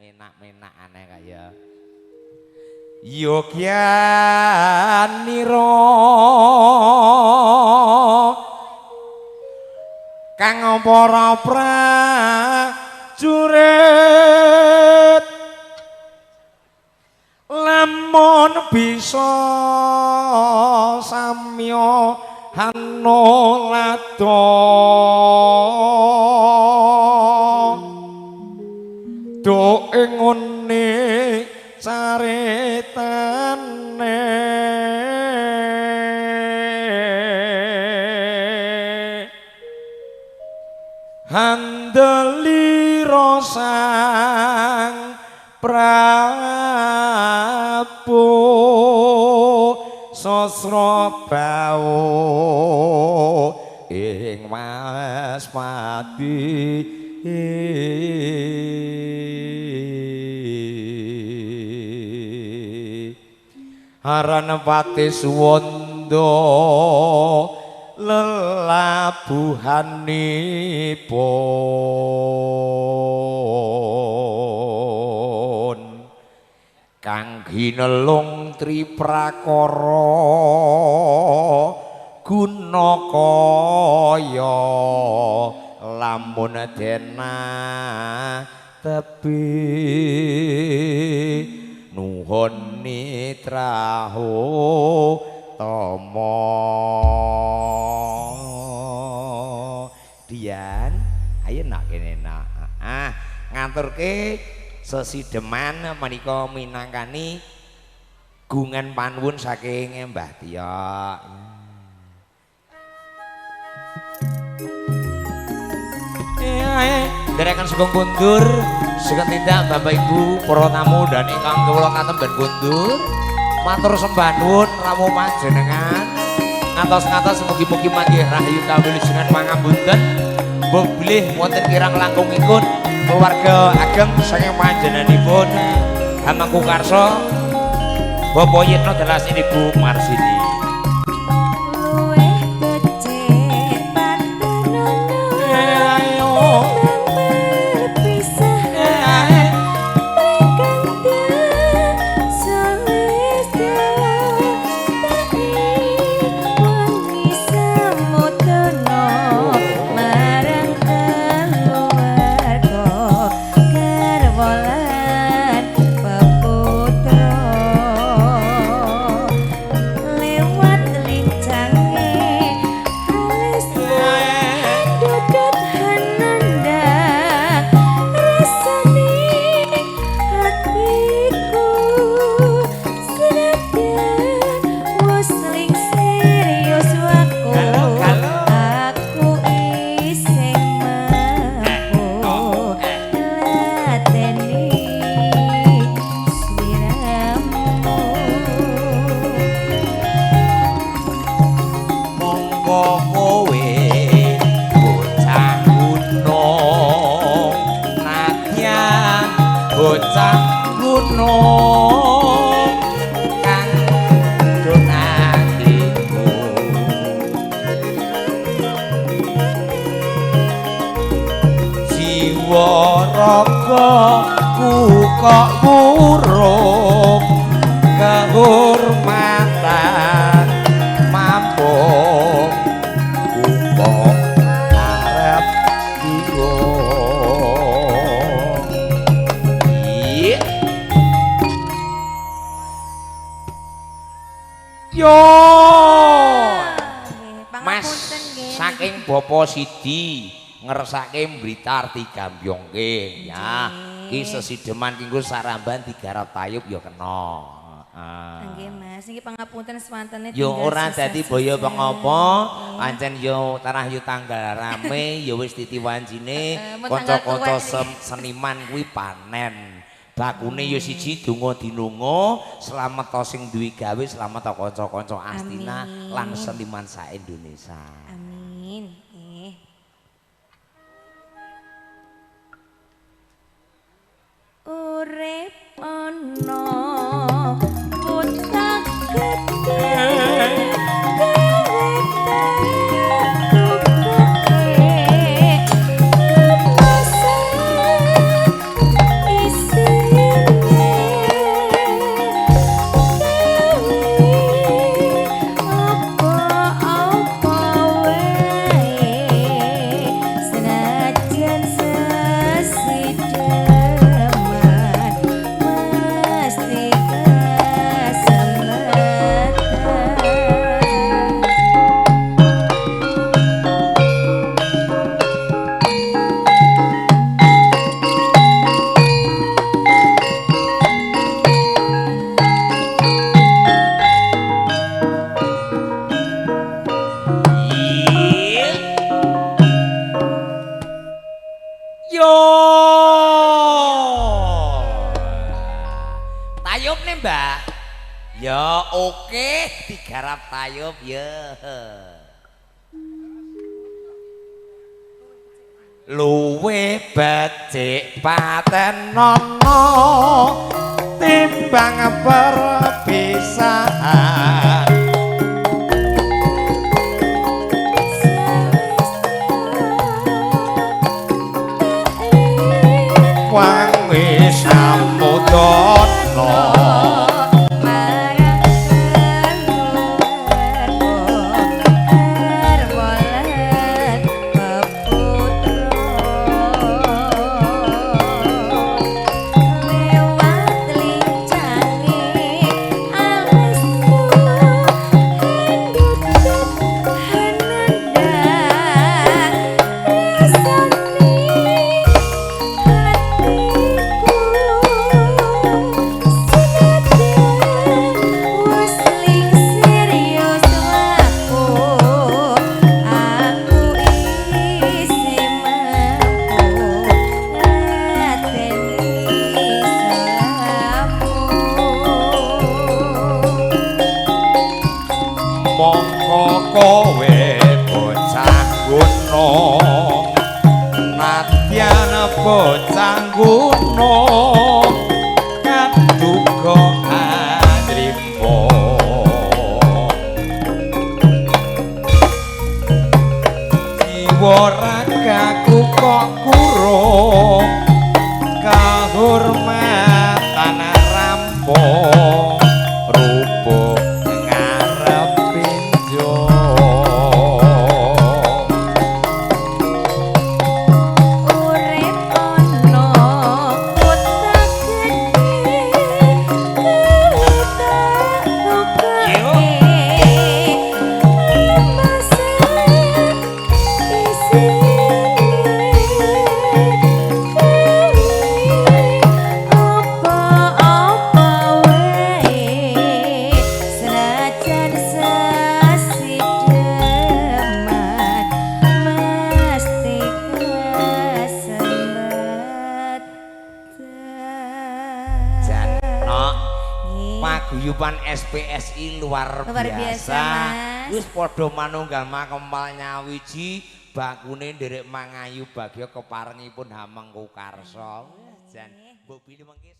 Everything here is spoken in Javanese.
menak-menak aneh kaya Yogyaniro kang para prajurit lamun bisa samya hanolado do ngene caritane handelira sang Prabu Sasrabawa ing Waspati Haranapati Suwanda lelabuhanipun kang ginelung triprakara gunakaya lamun dena tebi nuhun nitraho tomo Dian ayo nak kene nak ngaturke sesideman menika minangkani gungan panuwun saking Mbah Tio. Derekan Sugeng Kundur, sugeng tindak Bapak Ibu para tamu dan ingkang kula katemben kundur. Matur sembah nuwun ramu panjenengan. Ngantos-ngantos mugi-mugi manggih rahayu kawilujengan pangapunten. Mbok bilih wonten kirang langkungipun keluarga ageng saking panjenenganipun Hamangku Karso, Bapak Yitno Dalas Ibu Marsidi. Kok buruk kehormatan mampu kupok arep diwong yo Mas saking Bapak Sidi ngersake Blitar Tigambyong nggih ya. Ki sesideman kanggo saramban digarap tayub ya kena. Nggih Mas, niki pangapunten swantene yo ora dadi boyo pengapa, pancen yo tanah yo tanggal rame, yo wis titiwancine kanca-kanca seniman kuwi panen. Bakune yo siji donga dinunga, slamet to sing duwe gawe, slamet to kanca-kanca Astina lan seniman sak Indonesia. Amin. Urip ana utak gedhe isi tayub nih mbak. Ya oke, digarap tayub ya. Luwe becik patenono timbang perpisahan. Wang wis samudana mongko kowe bocah gunung nadyan bocah gunung kaduga adrimo jiwa ragaku kok kurung kahormatan rampung rubuh paguyuban SPSI luar biasa. Wis padha manunggal makempal nyawiji bakune nderek mangayu bagya keparengipun Hamengku Karsa. Jan mbok pilih mengki